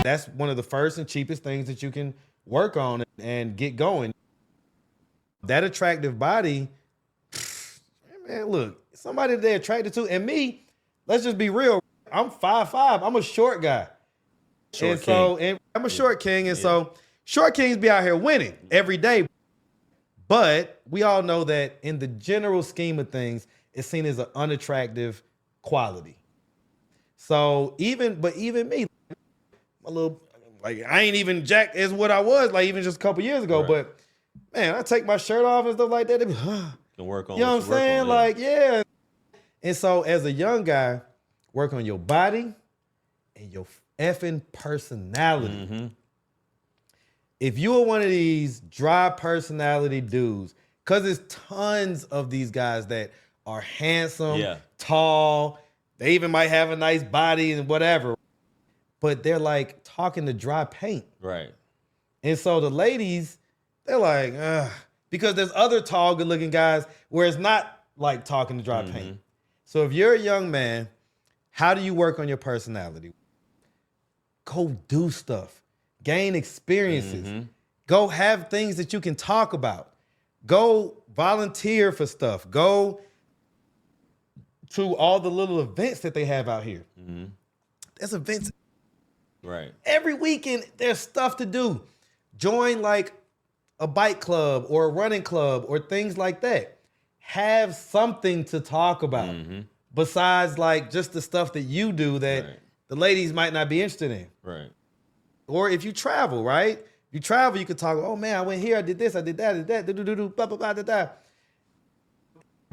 That's one of the first and cheapest things that you can work on and get going. That attractive body, man, look, somebody that they're attracted to, and me, let's just be real. I'm 5'5". I'm a short guy. And I'm a short king. And so short kings be out here winning every day. But we all know that in the general scheme of things, it's seen as an unattractive quality. So even me, a little, like, I ain't even jacked as what I was, like, even just a couple years ago. Right. But man, I take my shirt off and stuff like that. Can work on, you know what I'm saying? On, like, yeah. And so as a young guy, work on your body and your effing personality. Mm-hmm. If you are one of these dry personality dudes, because there's tons of these guys that are handsome, tall, they even might have a nice body and whatever, but they're like talking to dry paint. Right. And so the ladies, they're like, ugh, because there's other tall, good-looking guys where it's not like talking to dry paint. So if you're a young man, how do you work on your personality? Go do stuff. Gain experiences. Go have things that you can talk about. Go volunteer for stuff. Go to all the little events that they have out here. There's events. Right. Every weekend, there's stuff to do. Join like a bike club or a running club or things like that. Have something to talk about besides like just the stuff that you do that the ladies might not be interested in. Right. Or if you travel, right? If you travel, you could talk, oh man, I went here, I did this, I did that, blah, blah, blah, blah, blah.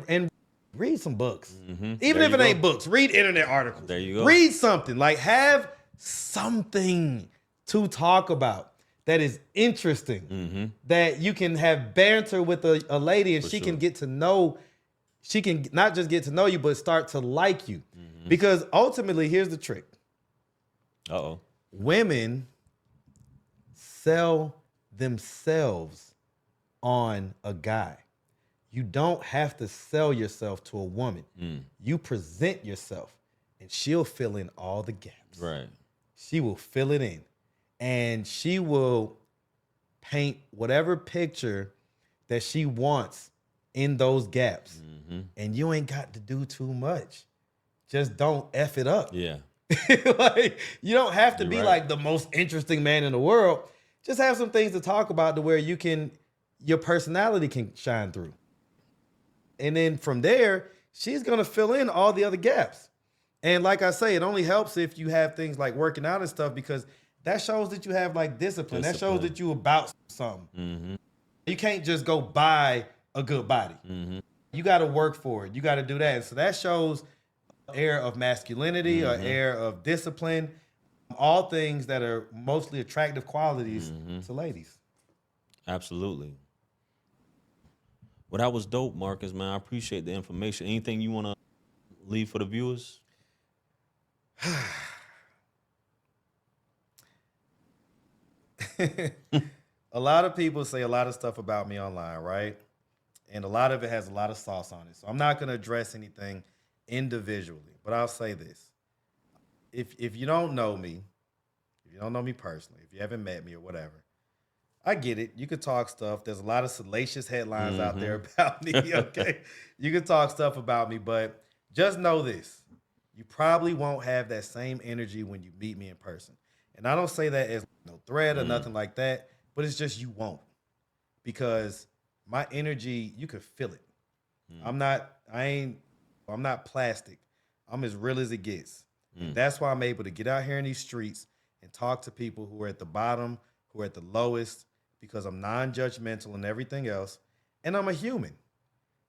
And read some books. Even if it ain't books, read internet articles. There you go. Read something. Like, have something to talk about that is interesting, that you can have banter with a lady and she can get to know, she can not just get to know you, but start to like you. Because ultimately, here's the trick. Women sell themselves on a guy. You don't have to sell yourself to a woman. You present yourself and she'll fill in all the gaps. Right. She will fill it in and she will paint whatever picture that she wants in those gaps. And you ain't got to do too much. Just don't F it up. Yeah. Like, you don't have to be like the most interesting man in the world. Just have some things to talk about to where you can, your personality can shine through. And then from there, she's going to fill in all the other gaps. And like I say, it only helps if you have things like working out and stuff, because that shows that you have like discipline. That shows that you about something. You can't just go buy a good body. You got to work for it. You got to do that. So that shows an air of masculinity, an air of discipline, all things that are mostly attractive qualities to ladies. Absolutely. Well, that was dope, Marcus, man. I appreciate the information. Anything you want to leave for the viewers? A lot of people say a lot of stuff about me online, right? And a lot of it has a lot of sauce on it. So I'm not going to address anything individually, but I'll say this. If you don't know me, if you don't know me personally, if you haven't met me or whatever, I get it. You could talk stuff. There's a lot of salacious headlines out there about me, okay? You can talk stuff about me, but just know this. You probably won't have that same energy when you meet me in person. And I don't say that as no threat or nothing like that, but it's just you won't. Because my energy, you can feel it. I'm not plastic. I'm as real as it gets. And that's why I'm able to get out here in these streets and talk to people who are at the bottom, who are at the lowest, because I'm non-judgmental and everything else. And I'm a human.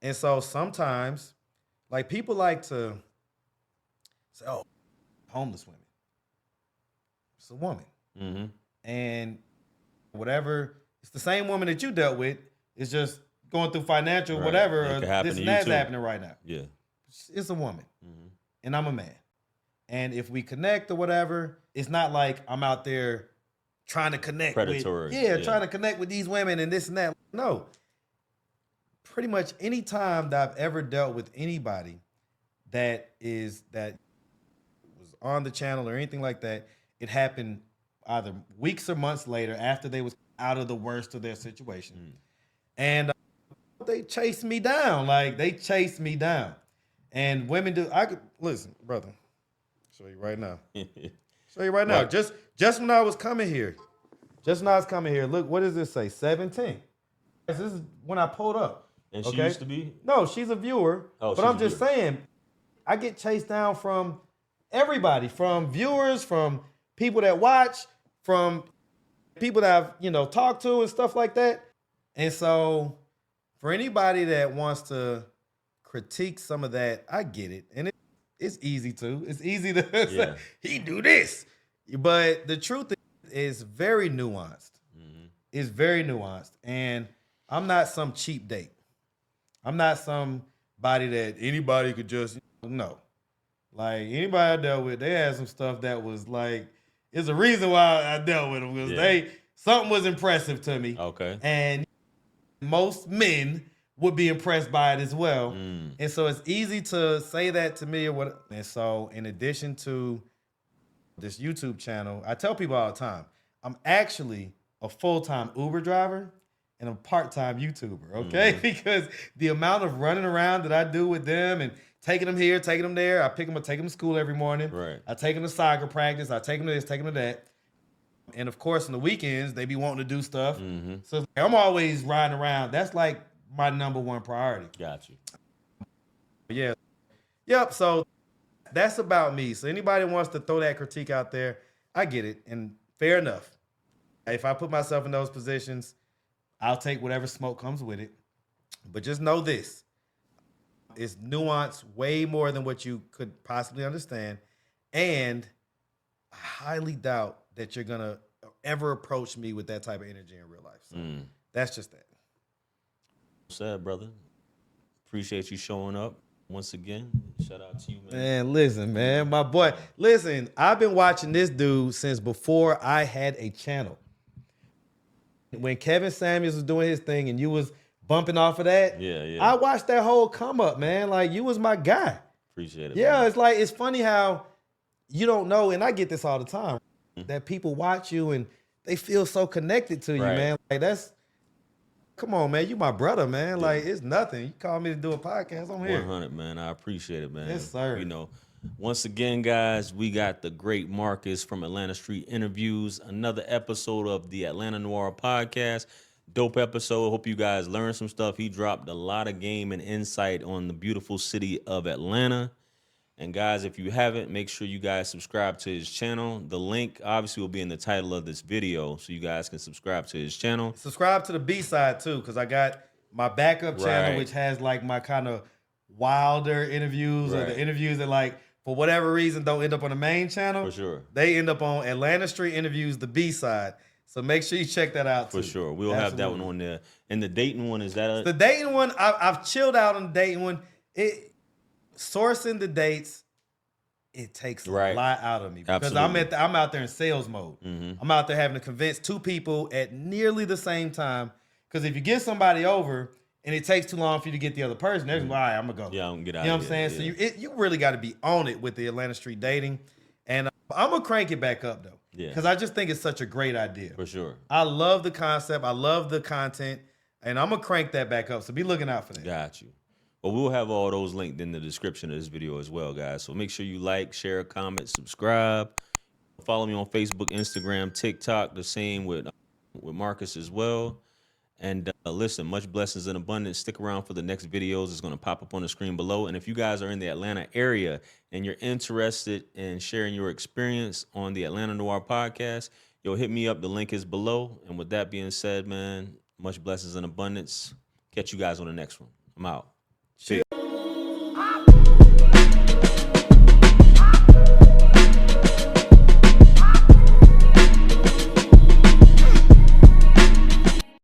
And so sometimes, like, people like to say, oh, homeless women. It's a woman. And whatever, it's the same woman that you dealt with. It's just going through financial whatever. Or this and that's happening right now. Yeah. It's a woman. And I'm a man. And if we connect or whatever, it's not like I'm out there trying to connect predatory. Trying to connect with these women and this and that. No. Pretty much any time that I've ever dealt with anybody that was on the channel or anything like that, it happened either weeks or months later after they was out of the worst of their situation. And they chased me down. Like, they chased me down. And women do. I could listen, brother. Show you right now. Show you right now. Right. Just when I was coming here. Just when I was coming here. Look, what does this say? 17. This is when I pulled up. And she used to be? No, she's a viewer. Oh, but she's I'm a just viewer. saying, I get chased down from everybody, from viewers, from people that watch, from people that I've, talked to and stuff like that. And so for anybody that wants to critique some of that, I get it. And it's easy to. It's easy to say, he do this. But the truth is very nuanced. It's very nuanced. And I'm not some cheap date. I'm not somebody that anybody could just, no. Like, anybody I dealt with, they had some stuff that was like, it's a reason why I dealt with them, because something was impressive to me. Okay. And most men would be impressed by it as well. And so it's easy to say that to me or what. And so in addition to this YouTube channel, I tell people all the time, I'm actually a full-time Uber driver and a part-time YouTuber, okay? Because the amount of running around that I do with them and taking them here, taking them there, I pick them up, take them to school every morning. Right. I take them to soccer practice. I take them to this, take them to that. And of course, on the weekends, they be wanting to do stuff. So I'm always riding around. That's like my number one priority. Got you. Yeah. Yep. So that's about me. So anybody wants to throw that critique out there, I get it. And fair enough. If I put myself in those positions, I'll take whatever smoke comes with it. But just know this. It's nuanced way more than what you could possibly understand. And I highly doubt that you're going to ever approach me with that type of energy in real life. So that's just that. Sad, brother. Appreciate you showing up once again. Shout out to you, man. Man, listen, man. My boy. Listen, I've been watching this dude since before I had a channel. When Kevin Samuels was doing his thing and you was bumping off of that, I watched that whole come up, man. Like, you was my guy. Appreciate it. Yeah, man. it's like, it's funny how you don't know, and I get this all the time, that people watch you and they feel so connected to you, man. Like, come on, man. You my brother, man. Like, it's nothing. You call me to do a podcast, I'm here. 100, man. I appreciate it, man. Yes, sir. Once again, guys, we got the great Marcus from Atlanta Street Interviews. Another episode of the Atlanta Noire podcast. Dope episode. Hope you guys learned some stuff. He dropped a lot of game and insight on the beautiful city of Atlanta. And guys, if you haven't, make sure you guys subscribe to his channel. The link obviously will be in the title of this video, so you guys can subscribe to his channel. Subscribe to the B-side too, because I got my backup channel, which has like my kind of wilder interviews or the interviews that, like, for whatever reason don't end up on the main channel. For sure. They end up on Atlanta Street Interviews, the B-side. So make sure you check that out too. For sure. We'll have that one on there. And the Dayton one, is that the Dayton one? I've chilled out on the Dayton one. Sourcing the dates, it takes a lot out of me because I'm out there in sales mode. I'm out there having to convince two people at nearly the same time. Because if you get somebody over and it takes too long for you to get the other person, they're just like, all right, I'm gonna go. Yeah, I'm gonna get out. You know what I'm saying? So you really got to be on it with the Atlanta Street Dating, and I'm gonna crank it back up though. Yeah. Because I just think it's such a great idea. For sure. I love the concept. I love the content, and I'm gonna crank that back up. So be looking out for that. Got you. But we'll have all those linked in the description of this video as well, guys. So make sure you like, share, comment, subscribe. Follow me on Facebook, Instagram, TikTok. The same with Marcus as well. And listen, much blessings and abundance. Stick around for the next videos. It's going to pop up on the screen below. And if you guys are in the Atlanta area and you're interested in sharing your experience on the Atlanta Noire podcast, hit me up. The link is below. And with that being said, man, much blessings and abundance. Catch you guys on the next one. I'm out. Peace.